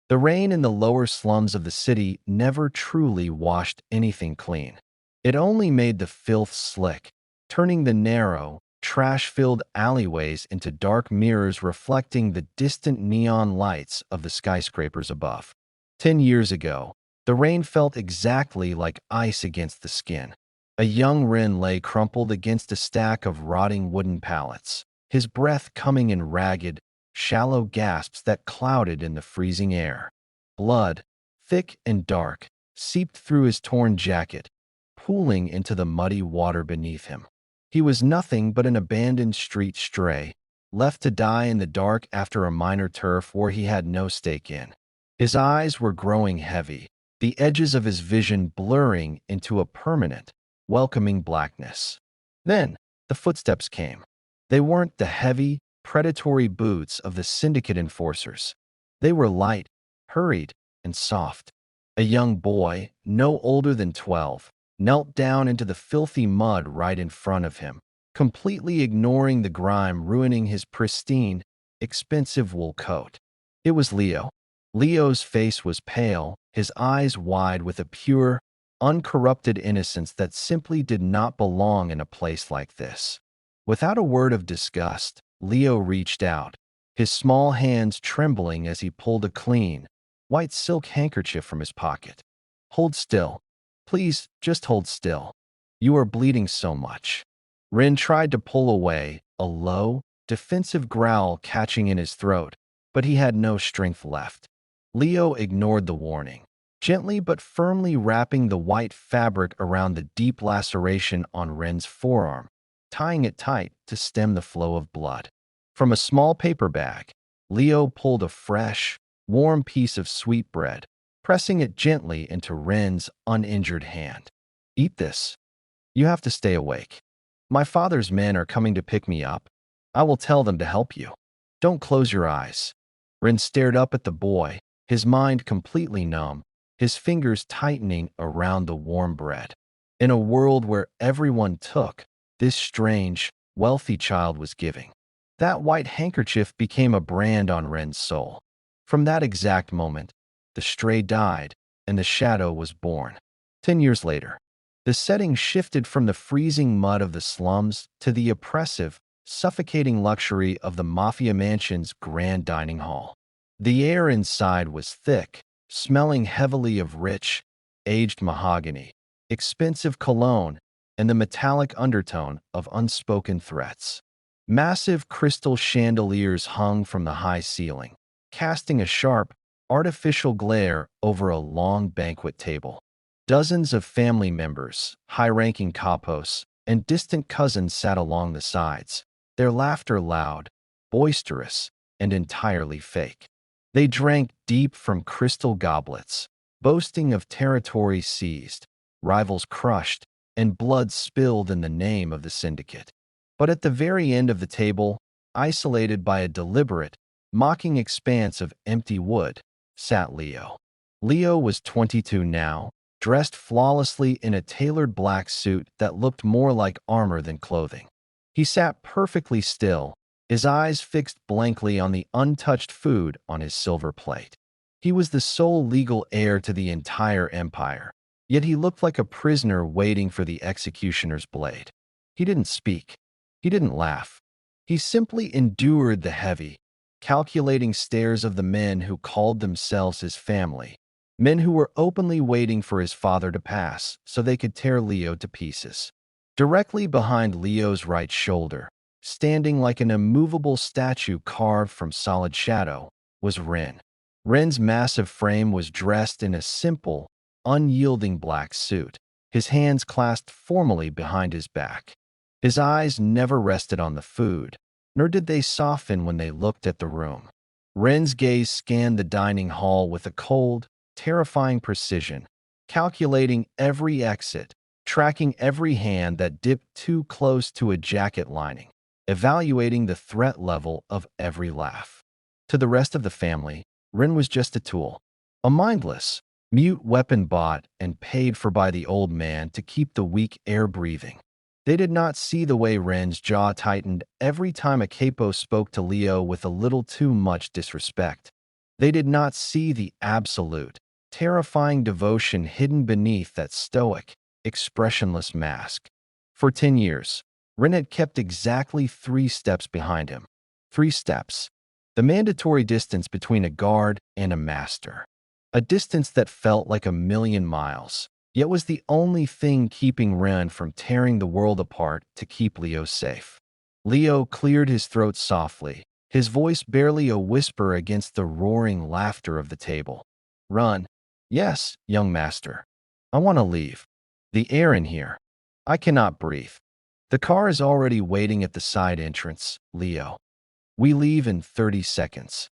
The rain in the lower slums of the city never truly washed anything clean. It only made the filth slick, turning the narrow, trash-filled alleyways into dark mirrors reflecting the distant neon lights of the skyscrapers above. 10 years ago, the rain felt exactly like ice against the skin. A young wren lay crumpled against a stack of rotting wooden pallets, his breath coming in ragged, shallow gasps that clouded in the freezing air. Blood, thick and dark, seeped through his torn jacket, pooling into the muddy water beneath him. He was nothing but an abandoned street stray, left to die in the dark after a minor turf war he had no stake in. His eyes were growing heavy, the edges of his vision blurring into a permanent, welcoming blackness. Then, the footsteps came. They weren't the heavy, predatory boots of the syndicate enforcers. They were light, hurried, and soft. A young boy, no older than 12, knelt down into the filthy mud right in front of him, completely ignoring the grime ruining his pristine, expensive wool coat. It was Leo. Leo's face was pale, his eyes wide with a pure, uncorrupted innocence that simply did not belong in a place like this. Without a word of disgust, Leo reached out, his small hands trembling as he pulled a clean, white silk handkerchief from his pocket. "Hold still. Please, just hold still. You are bleeding so much." Rin tried to pull away, a low, defensive growl catching in his throat, but he had no strength left. Leo ignored the warning, gently but firmly wrapping the white fabric around the deep laceration on Ren's forearm, tying it tight to stem the flow of blood. From a small paper bag, Leo pulled a fresh, warm piece of sweetbread, pressing it gently into Ren's uninjured hand. "Eat this. You have to stay awake. My father's men are coming to pick me up. I will tell them to help you. Don't close your eyes." Ren stared up at the boy, his mind completely numb, his fingers tightening around the warm bread. In a world where everyone took, this strange, wealthy child was giving. That white handkerchief became a brand on Ren's soul. From that exact moment, the stray died and the shadow was born. 10 years later, the setting shifted from the freezing mud of the slums to the oppressive, suffocating luxury of the Mafia mansion's grand dining hall. The air inside was thick, smelling heavily of rich, aged mahogany, expensive cologne, and the metallic undertone of unspoken threats. Massive crystal chandeliers hung from the high ceiling, casting a sharp, artificial glare over a long banquet table. Dozens of family members, high-ranking capos, and distant cousins sat along the sides, their laughter loud, boisterous, and entirely fake. They drank deep from crystal goblets, boasting of territory seized, rivals crushed, and blood spilled in the name of the syndicate. But at the very end of the table, isolated by a deliberate, mocking expanse of empty wood, sat Leo. Leo was 22 now, dressed flawlessly in a tailored black suit that looked more like armor than clothing. He sat perfectly still, his eyes fixed blankly on the untouched food on his silver plate. He was the sole legal heir to the entire empire, yet he looked like a prisoner waiting for the executioner's blade. He didn't speak. He didn't laugh. He simply endured the heavy, calculating stares of the men who called themselves his family, men who were openly waiting for his father to pass so they could tear Leo to pieces. Directly behind Leo's right shoulder, standing like an immovable statue carved from solid shadow, was Ren. Ren's massive frame was dressed in a simple, unyielding black suit, his hands clasped formally behind his back. His eyes never rested on the food, nor did they soften when they looked at the room. Ren's gaze scanned the dining hall with a cold, terrifying precision, calculating every exit, tracking every hand that dipped too close to a jacket lining, evaluating the threat level of every laugh. To the rest of the family, Ren was just a tool, a mindless, mute weapon bought and paid for by the old man to keep the weak heir breathing. They did not see the way Ren's jaw tightened every time a capo spoke to Leo with a little too much disrespect. They did not see the absolute, terrifying devotion hidden beneath that stoic, expressionless mask. For 10 years, Ren had kept exactly 3 steps behind him. 3 steps. The mandatory distance between a guard and a master. A distance that felt like a million miles, yet was the only thing keeping Ren from tearing the world apart to keep Leo safe. Leo cleared his throat softly, his voice barely a whisper against the roaring laughter of the table. Run. Yes, young master. I want to leave. The air in here. I cannot breathe. The car is already waiting at the side entrance, Leo. We leave in 30 seconds.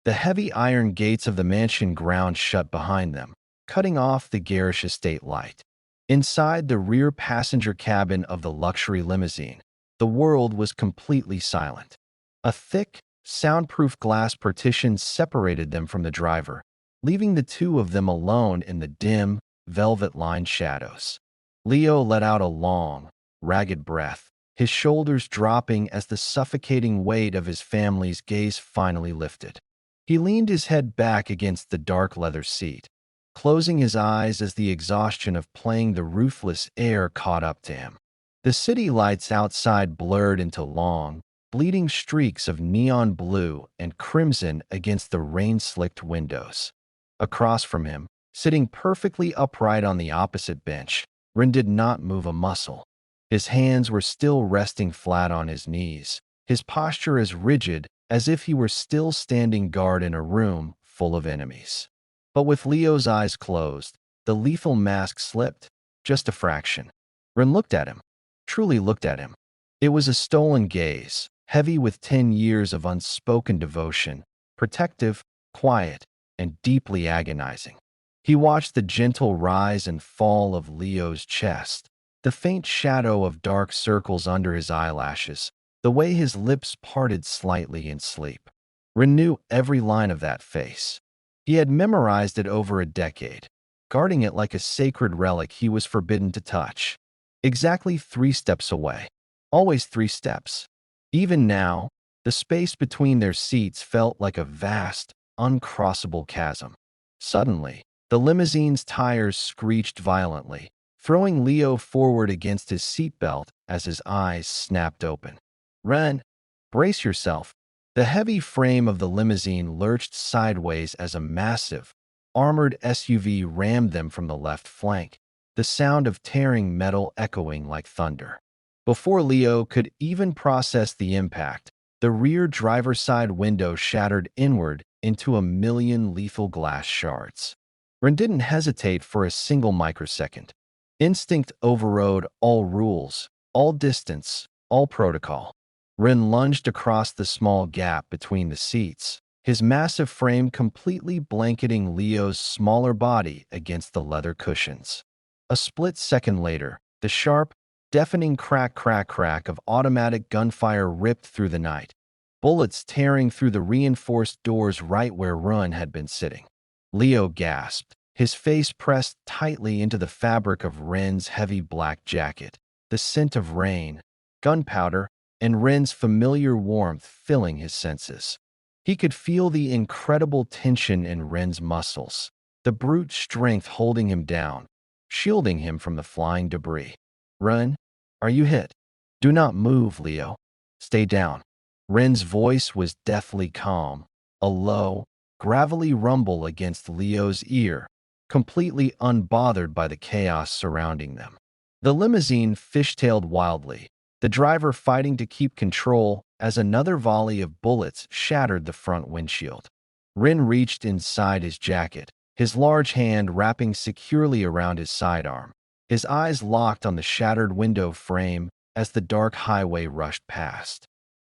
The heavy iron gates of the mansion ground shut behind them, cutting off the garish estate light. Inside the rear passenger cabin of the luxury limousine, the world was completely silent. A thick, soundproof glass partition separated them from the driver, leaving the two of them alone in the dim, velvet-lined shadows. Leo let out a long, ragged breath, his shoulders dropping as the suffocating weight of his family's gaze finally lifted. He leaned his head back against the dark leather seat, closing his eyes as the exhaustion of playing the ruthless Heir caught up to him. The city lights outside blurred into long, bleeding streaks of neon blue and crimson against the rain-slicked windows. Across from him, sitting perfectly upright on the opposite bench, Ren did not move a muscle. His hands were still resting flat on his knees, his posture as rigid as if he were still standing guard in a room full of enemies. But with Leo's eyes closed, the lethal mask slipped, just a fraction. Ren looked at him, truly looked at him. It was a stolen gaze, heavy with 10 years of unspoken devotion, protective, quiet, and deeply agonizing. He watched the gentle rise and fall of Leo's chest, the faint shadow of dark circles under his eyelashes, the way his lips parted slightly in sleep. Ren knew every line of that face. He had memorized it over a decade, guarding it like a sacred relic he was forbidden to touch. Exactly 3 steps away. Always 3 steps. Even now, the space between their seats felt like a vast, uncrossable chasm. Suddenly, the limousine's tires screeched violently, throwing Leo forward against his seatbelt as his eyes snapped open. Ren, brace yourself. The heavy frame of the limousine lurched sideways as a massive, armored SUV rammed them from the left flank, the sound of tearing metal echoing like thunder. Before Leo could even process the impact, the rear driver's side window shattered inward into a million lethal glass shards. Ren didn't hesitate for a single microsecond. Instinct overrode all rules, all distance, all protocol. Ren lunged across the small gap between the seats, his massive frame completely blanketing Leo's smaller body against the leather cushions. A split second later, the sharp, deafening crack of automatic gunfire ripped through the night, bullets tearing through the reinforced doors right where Ren had been sitting. Leo gasped, his face pressed tightly into the fabric of Ren's heavy black jacket, the scent of rain, gunpowder, and Ren's familiar warmth filling his senses. He could feel the incredible tension in Ren's muscles, the brute strength holding him down, shielding him from the flying debris. Ren, are you hit? Do not move, Leo. Stay down. Ren's voice was deathly calm, a low, gravelly rumble against Leo's ear, completely unbothered by the chaos surrounding them. The limousine fishtailed wildly, the driver fighting to keep control as another volley of bullets shattered the front windshield. Ren reached inside his jacket, his large hand wrapping securely around his sidearm, his eyes locked on the shattered window frame as the dark highway rushed past.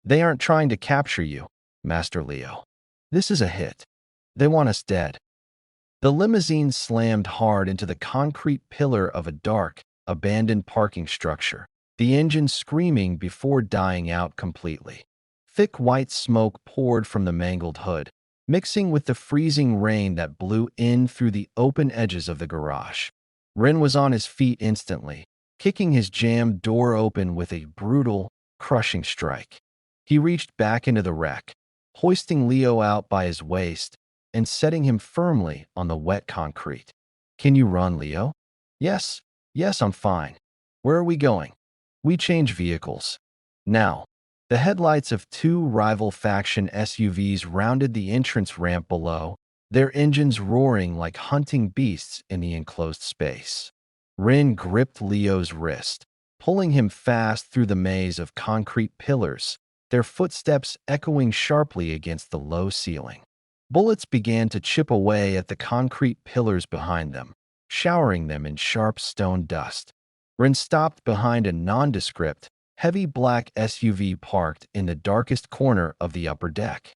They aren't trying to capture you, Master Leo. This is a hit. They want us dead. The limousine slammed hard into the concrete pillar of a dark, abandoned parking structure, the engine screaming before dying out completely. Thick white smoke poured from the mangled hood, mixing with the freezing rain that blew in through the open edges of the garage. Ren was on his feet instantly, kicking his jammed door open with a brutal, crushing strike. He reached back into the wreck, hoisting Leo out by his waist, and setting him firmly on the wet concrete. Can you run, Leo? Yes, yes, I'm fine. Where are we going? We change vehicles. Now, the headlights of two rival faction SUVs rounded the entrance ramp below, their engines roaring like hunting beasts in the enclosed space. Rin gripped Leo's wrist, pulling him fast through the maze of concrete pillars, their footsteps echoing sharply against the low ceiling. Bullets began to chip away at the concrete pillars behind them, showering them in sharp stone dust. Rin stopped behind a nondescript, heavy black SUV parked in the darkest corner of the upper deck.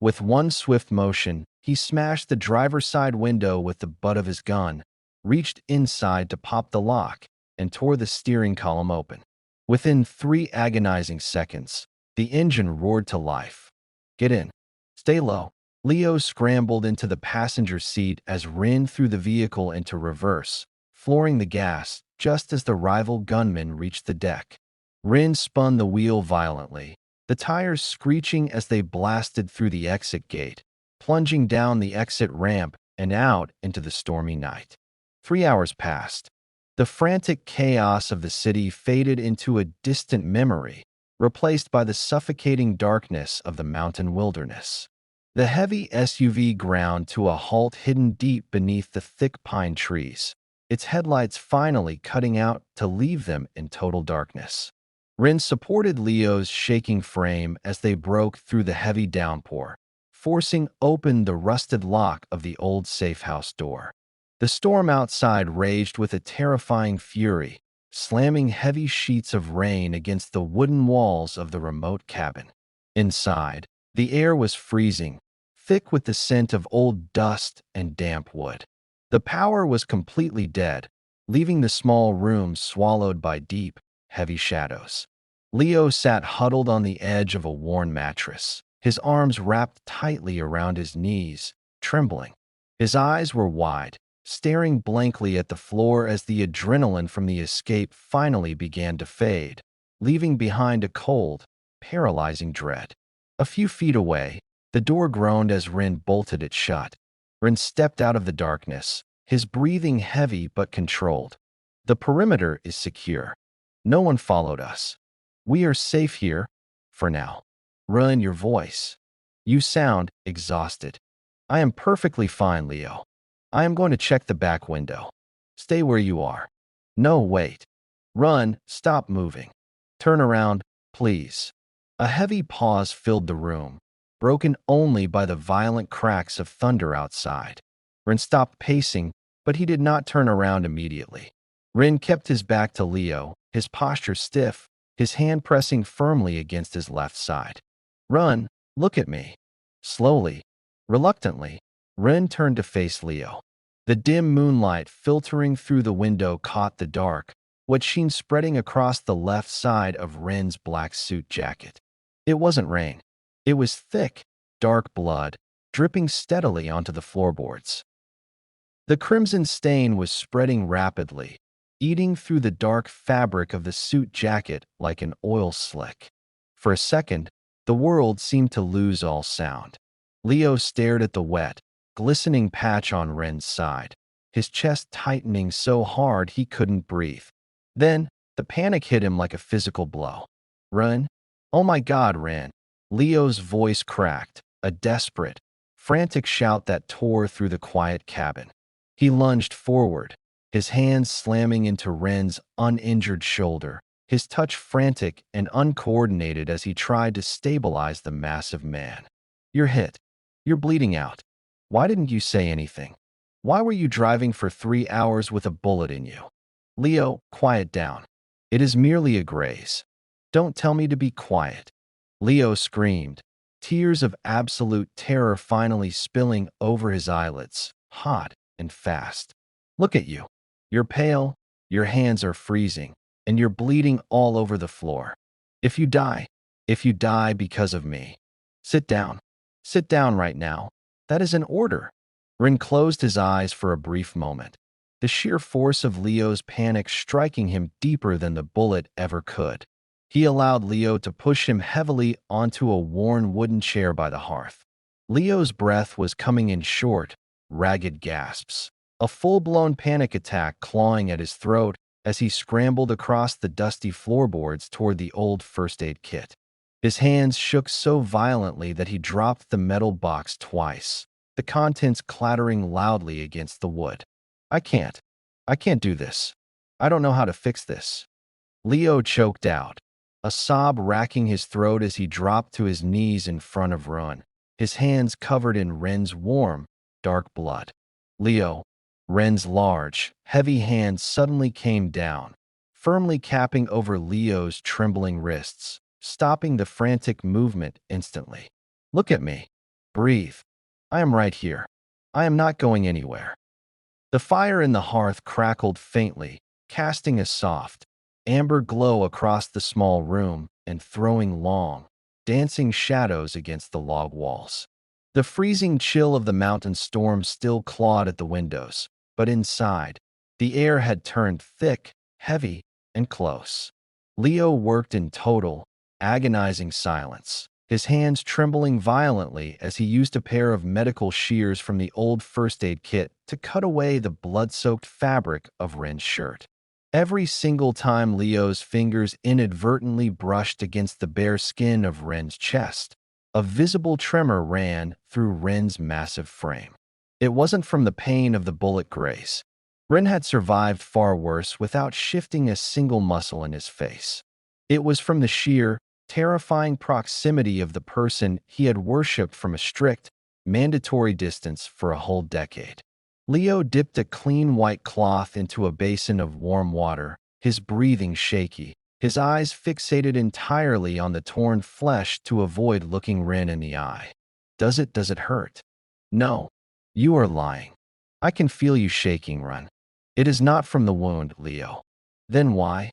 With one swift motion, he smashed the driver's side window with the butt of his gun, reached inside to pop the lock, and tore the steering column open. Within 3 agonizing seconds, the engine roared to life. Get in. Stay low. Leo scrambled into the passenger seat as Rin threw the vehicle into reverse, flooring the gas just as the rival gunman reached the deck. Rin spun the wheel violently, the tires screeching as they blasted through the exit gate, plunging down the exit ramp and out into the stormy night. 3 hours passed. The frantic chaos of the city faded into a distant memory, replaced by the suffocating darkness of the mountain wilderness. The heavy SUV ground to a halt hidden deep beneath the thick pine trees, its headlights finally cutting out to leave them in total darkness. Rin supported Leo's shaking frame as they broke through the heavy downpour, forcing open the rusted lock of the old safehouse door. The storm outside raged with a terrifying fury, slamming heavy sheets of rain against the wooden walls of the remote cabin. Inside, the air was freezing, thick with the scent of old dust and damp wood. The power was completely dead, leaving the small room swallowed by deep, heavy shadows. Leo sat huddled on the edge of a worn mattress, his arms wrapped tightly around his knees, trembling. His eyes were wide, staring blankly at the floor as the adrenaline from the escape finally began to fade, leaving behind a cold, paralyzing dread. A few feet away, the door groaned as Rin bolted it shut. Rin stepped out of the darkness, his breathing heavy but controlled. The perimeter is secure. No one followed us. We are safe here, for now. Rin, your voice. You sound exhausted. I am perfectly fine, Leo. I am going to check the back window. Stay where you are. No, wait. Run, stop moving. Turn around, please. A heavy pause filled the room, broken only by the violent cracks of thunder outside. Rin stopped pacing, but he did not turn around immediately. Rin kept his back to Leo, his posture stiff, his hand pressing firmly against his left side. Run, look at me. Slowly, reluctantly, Rin turned to face Leo. The dim moonlight filtering through the window caught the dark, what sheen spreading across the left side of Rin's black suit jacket. It wasn't rain. It was thick, dark blood, dripping steadily onto the floorboards. The crimson stain was spreading rapidly, eating through the dark fabric of the suit jacket like an oil slick. For a second, the world seemed to lose all sound. Leo stared at the wet, glistening patch on Rin's side, his chest tightening so hard he couldn't breathe. Then, the panic hit him like a physical blow. Rin? Oh my God, Rin. Leo's voice cracked, a desperate, frantic shout that tore through the quiet cabin. He lunged forward, his hands slamming into Rin's uninjured shoulder, his touch frantic and uncoordinated as he tried to stabilize the massive man. You're hit. You're bleeding out. Why didn't you say anything? Why were you driving for 3 hours with a bullet in you? Leo, quiet down. It is merely a graze. Don't tell me to be quiet. Leo screamed, tears of absolute terror finally spilling over his eyelids, hot and fast. Look at you. You're pale, your hands are freezing, and you're bleeding all over the floor. If you die because of me, sit down. Sit down right now. That is an order. Rin closed his eyes for a brief moment, the sheer force of Leo's panic striking him deeper than the bullet ever could. He allowed Leo to push him heavily onto a worn wooden chair by the hearth. Leo's breath was coming in short, ragged gasps, a full-blown panic attack clawing at his throat as he scrambled across the dusty floorboards toward the old first aid kit. His hands shook so violently that he dropped the metal box twice, the contents clattering loudly against the wood. I can't. I can't do this. I don't know how to fix this. Leo choked out, a sob racking his throat as he dropped to his knees in front of Ren, his hands covered in Ren's warm, dark blood. Leo, Ren's large, heavy hand suddenly came down, firmly capping over Leo's trembling wrists, stopping the frantic movement instantly. Look at me. Breathe. I am right here. I am not going anywhere. The fire in the hearth crackled faintly, casting a soft, amber glow across the small room and throwing long, dancing shadows against the log walls. The freezing chill of the mountain storm still clawed at the windows, but inside, the air had turned thick, heavy, and close. Leo worked in total, agonizing silence, his hands trembling violently as he used a pair of medical shears from the old first aid kit to cut away the blood-soaked fabric of Ren's shirt. Every single time Leo's fingers inadvertently brushed against the bare skin of Ren's chest, a visible tremor ran through Ren's massive frame. It wasn't from the pain of the bullet graze. Ren had survived far worse without shifting a single muscle in his face. It was from the sheer, terrifying proximity of the person he had worshipped from a strict, mandatory distance for a whole decade. Leo dipped a clean white cloth into a basin of warm water, his breathing shaky, his eyes fixated entirely on the torn flesh to avoid looking Ren in the eye. Does it hurt? No. You are lying. I can feel you shaking, Ren. It is not from the wound, Leo. Then why?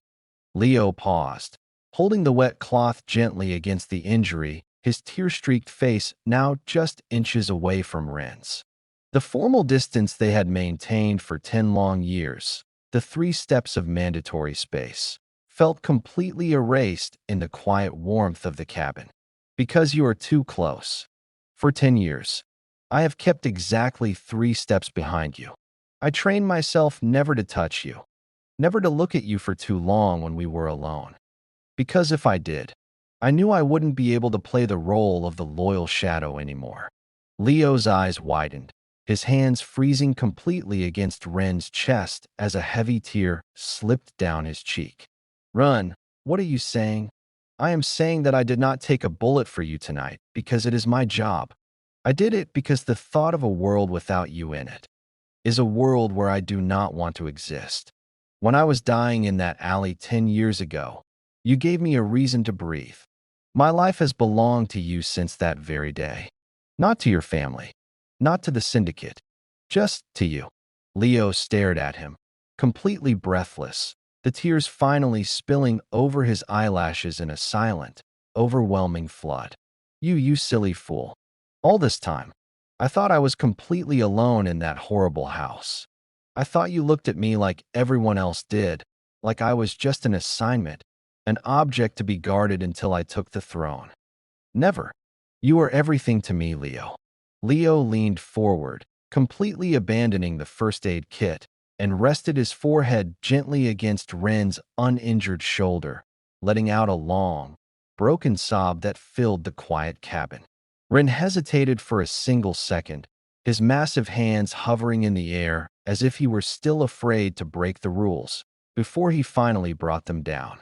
Leo paused, holding the wet cloth gently against the injury, his tear-streaked face now just inches away from Ren's. The formal distance they had maintained for 10 long years, the 3 steps of mandatory space, felt completely erased in the quiet warmth of the cabin. Because you are too close. For 10 years, I have kept exactly 3 steps behind you. I trained myself never to touch you, never to look at you for too long when we were alone. Because if I did, I knew I wouldn't be able to play the role of the loyal shadow anymore. Leo's eyes widened, his hands freezing completely against Ren's chest as a heavy tear slipped down his cheek. Ren, what are you saying? I am saying that I did not take a bullet for you tonight because it is my job. I did it because the thought of a world without you in it is a world where I do not want to exist. When I was dying in that alley 10 years ago, you gave me a reason to breathe. My life has belonged to you since that very day. Not to your family, not to the syndicate, just to you. Leo stared at him, completely breathless, the tears finally spilling over his eyelashes in a silent, overwhelming flood. You silly fool. All this time, I thought I was completely alone in that horrible house. I thought you looked at me like everyone else did, like I was just an assignment, an object to be guarded until I took the throne. Never. You are everything to me, Leo. Leo leaned forward, completely abandoning the first aid kit, and rested his forehead gently against Ren's uninjured shoulder, letting out a long, broken sob that filled the quiet cabin. Ren hesitated for a single second, his massive hands hovering in the air as if he were still afraid to break the rules, before he finally brought them down.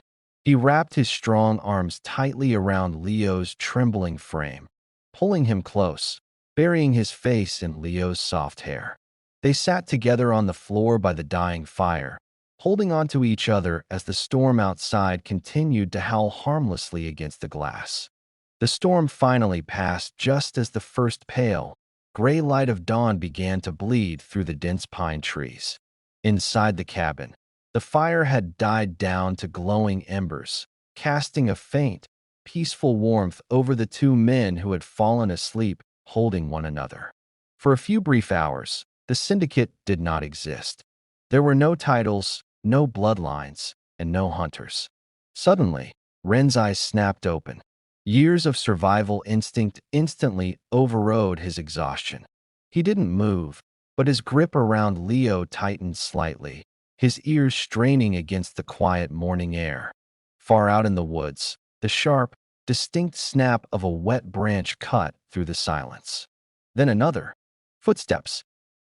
He wrapped his strong arms tightly around Leo's trembling frame, pulling him close, burying his face in Leo's soft hair. They sat together on the floor by the dying fire, holding onto each other as the storm outside continued to howl harmlessly against the glass. The storm finally passed just as the first pale, gray light of dawn began to bleed through the dense pine trees. Inside the cabin, the fire had died down to glowing embers, casting a faint, peaceful warmth over the 2 men who had fallen asleep holding one another. For a few brief hours, the syndicate did not exist. There were no titles, no bloodlines, and no hunters. Suddenly, Ren's eyes snapped open. Years of survival instinct instantly overrode his exhaustion. He didn't move, but his grip around Leo tightened slightly, his ears straining against the quiet morning air. Far out in the woods, the sharp, distinct snap of a wet branch cut through the silence. Then another. Footsteps.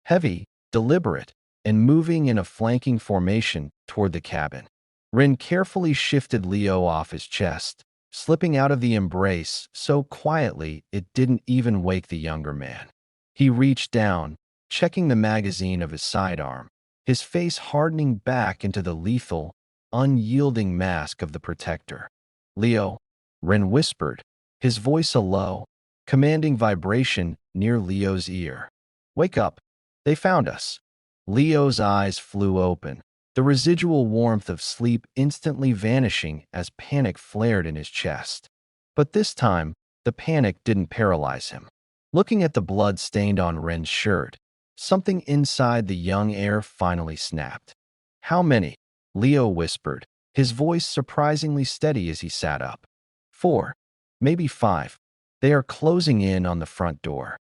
Heavy, deliberate, and moving in a flanking formation toward the cabin. Rin carefully shifted Leo off his chest, slipping out of the embrace so quietly it didn't even wake the younger man. He reached down, checking the magazine of his sidearm, his face hardening back into the lethal, unyielding mask of the protector. "Leo," Rin whispered, his voice a low, commanding vibration near Leo's ear. "Wake up. They found us." Leo's eyes flew open, the residual warmth of sleep instantly vanishing as panic flared in his chest. But this time, the panic didn't paralyze him. Looking at the blood stained on Ren's shirt, something inside the young heir finally snapped. "How many?" Leo whispered, his voice surprisingly steady as he sat up. "4, maybe 5. They are closing in on the front door.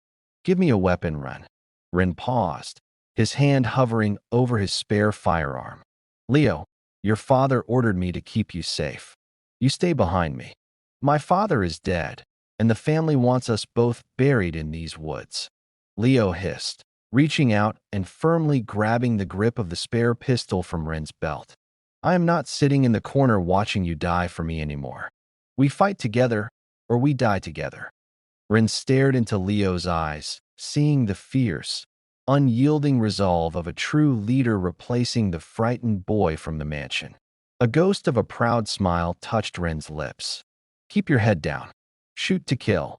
Give me a weapon, Ren." Ren paused, his hand hovering over his spare firearm. "Leo, your father ordered me to keep you safe. You stay behind me. My father is dead, and the family wants us both buried in these woods." Leo hissed, reaching out and firmly grabbing the grip of the spare pistol from Ren's belt. "I am not sitting in the corner watching you die for me anymore. We fight together, or we die together." Ren stared into Leo's eyes, seeing the fierce, unyielding resolve of a true leader replacing the frightened boy from the mansion. A ghost of a proud smile touched Ren's lips. "Keep your head down. Shoot to kill."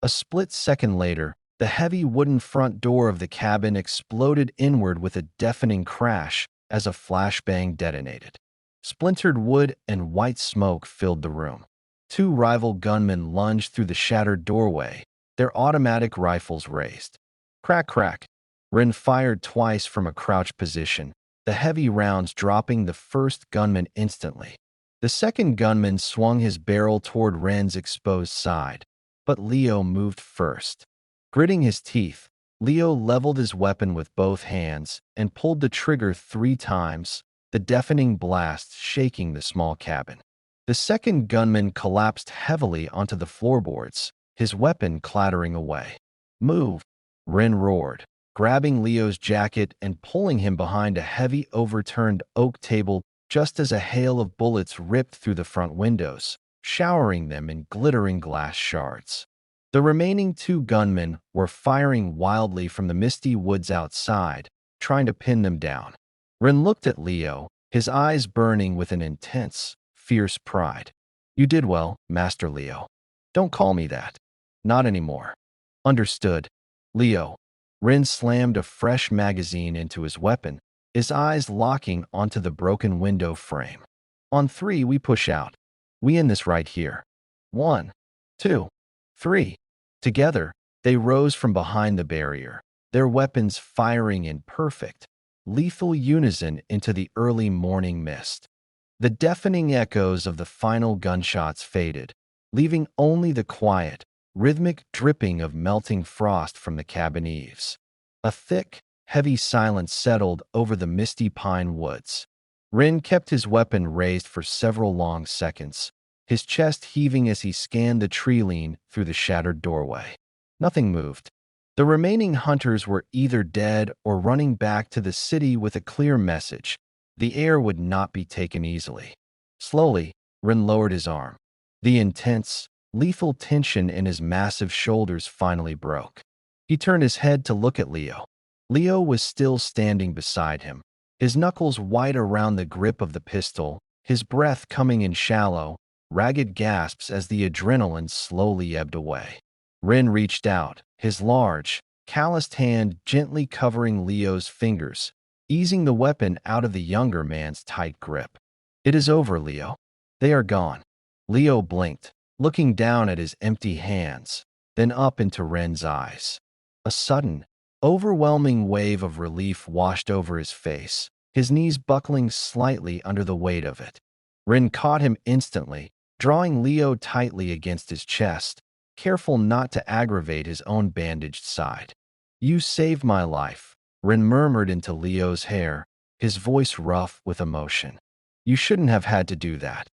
A split second later, the heavy wooden front door of the cabin exploded inward with a deafening crash as a flashbang detonated. Splintered wood and white smoke filled the room. 2 rival gunmen lunged through the shattered doorway, their automatic rifles raised. Crack, crack. Ren fired twice from a crouched position, the heavy rounds dropping the first gunman instantly. The second gunman swung his barrel toward Ren's exposed side, but Leo moved first. Gritting his teeth, Leo leveled his weapon with both hands and pulled the trigger 3 times, the deafening blast shaking the small cabin. The second gunman collapsed heavily onto the floorboards, his weapon clattering away. "Move," Ren roared, grabbing Leo's jacket and pulling him behind a heavy overturned oak table just as a hail of bullets ripped through the front windows, showering them in glittering glass shards. The remaining 2 gunmen were firing wildly from the misty woods outside, trying to pin them down. Ren looked at Leo, his eyes burning with an intense, fierce pride. "You did well, Master Leo. Don't call me that. Not anymore." "Understood, Leo." Ren slammed a fresh magazine into his weapon, his eyes locking onto the broken window frame. "On 3, we push out. We end this right here. 1, 2, 3. Together, they rose from behind the barrier, their weapons firing in perfect, lethal unison into the early morning mist. The deafening echoes of the final gunshots faded, leaving only the quiet, rhythmic dripping of melting frost from the cabin eaves. A thick, heavy silence settled over the misty pine woods. Ren kept his weapon raised for several long seconds, his chest heaving as he scanned the tree line through the shattered doorway. Nothing moved. The remaining hunters were either dead or running back to the city with a clear message. The air would not be taken easily. Slowly, Ren lowered his arm. The intense, lethal tension in his massive shoulders finally broke. He turned his head to look at Leo. Leo was still standing beside him, his knuckles white around the grip of the pistol, his breath coming in shallow, ragged gasps as the adrenaline slowly ebbed away. Ren reached out, his large, calloused hand gently covering Leo's fingers, easing the weapon out of the younger man's tight grip. "It is over, Leo. They are gone." Leo blinked, looking down at his empty hands, then up into Ren's eyes. A sudden, overwhelming wave of relief washed over his face, his knees buckling slightly under the weight of it. Ren caught him instantly, drawing Leo tightly against his chest, careful not to aggravate his own bandaged side. "You saved my life," Ren murmured into Leo's hair, his voice rough with emotion. "You shouldn't have had to do that."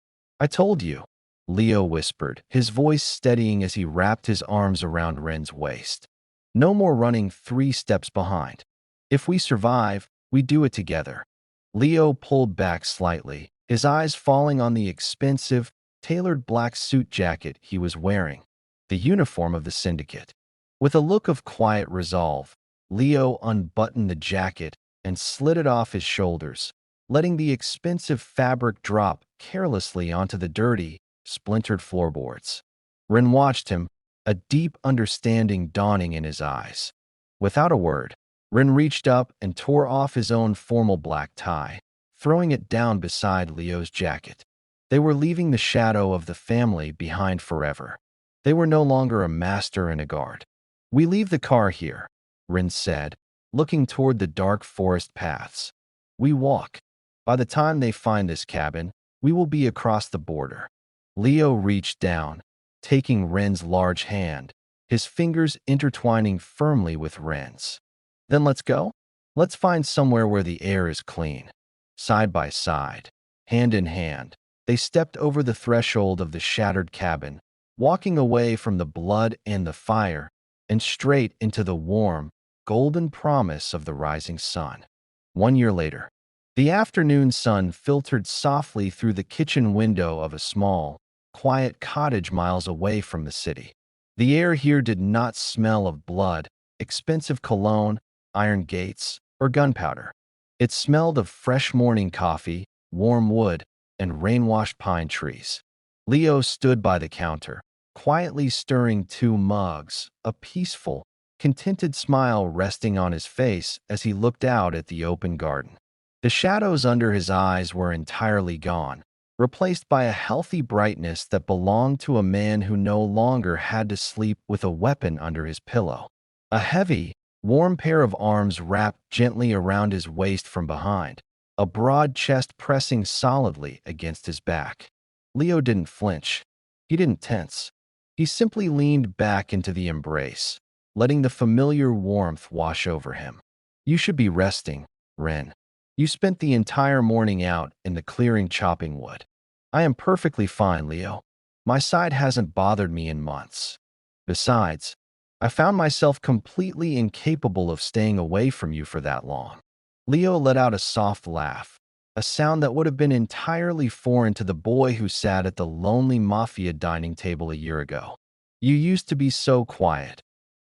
"I told you," Leo whispered, his voice steadying as he wrapped his arms around Ren's waist. "No more running 3 steps behind. If we survive, we do it together." Leo pulled back slightly, his eyes falling on the expensive, tailored black suit jacket he was wearing, the uniform of the syndicate. With a look of quiet resolve, Leo unbuttoned the jacket and slid it off his shoulders, letting the expensive fabric drop carelessly onto the dirty, splintered floorboards. Ren watched him, a deep understanding dawning in his eyes. Without a word, Ren reached up and tore off his own formal black tie, throwing it down beside Leo's jacket. They were leaving the shadow of the family behind forever. They were no longer a master and a guard. "We leave the car here," Ren said, looking toward the dark forest paths. "We walk. By the time they find this cabin, we will be across the border." Leo reached down, taking Ren's large hand, his fingers intertwining firmly with Ren's. "Then let's go? Let's find somewhere where the air is clean." Side by side, hand in hand, they stepped over the threshold of the shattered cabin, walking away from the blood and the fire, and straight into the warm, golden promise of the rising sun. 1 year later, the afternoon sun filtered softly through the kitchen window of a small, quiet cottage miles away from the city. The air here did not smell of blood, expensive cologne, iron gates, or gunpowder. It smelled of fresh morning coffee, warm wood, and rain-washed pine trees. Leo stood by the counter, quietly stirring 2 mugs, a peaceful, contented smile resting on his face as he looked out at the open garden. The shadows under his eyes were entirely gone, replaced by a healthy brightness that belonged to a man who no longer had to sleep with a weapon under his pillow. A heavy, warm pair of arms wrapped gently around his waist from behind, a broad chest pressing solidly against his back. Leo didn't flinch. He didn't tense. He simply leaned back into the embrace, letting the familiar warmth wash over him. "You should be resting, Ren. You spent the entire morning out in the clearing chopping wood." "I am perfectly fine, Leo. My side hasn't bothered me in months. Besides, I found myself completely incapable of staying away from you for that long." Leo let out a soft laugh, a sound that would have been entirely foreign to the boy who sat at the lonely Mafia dining table a year ago. "You used to be so quiet,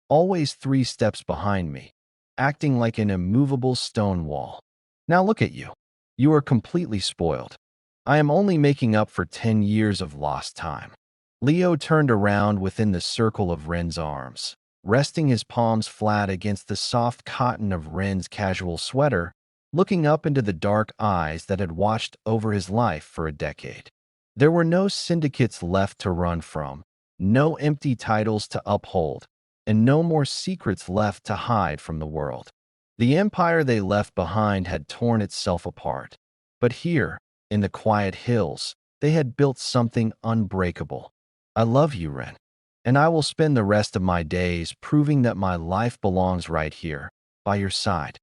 always 3 steps behind me, acting like an immovable stone wall. Now look at you. You are completely spoiled. I am only making up for 10 years of lost time." Leo turned around within the circle of Ren's arms, resting his palms flat against the soft cotton of Ren's casual sweater, looking up into the dark eyes that had watched over his life for a decade. There were no syndicates left to run from, no empty titles to uphold, and no more secrets left to hide from the world. The empire they left behind had torn itself apart. But here, in the quiet hills, they had built something unbreakable. "I love you, Ren, and I will spend the rest of my days proving that my life belongs right here, by your side."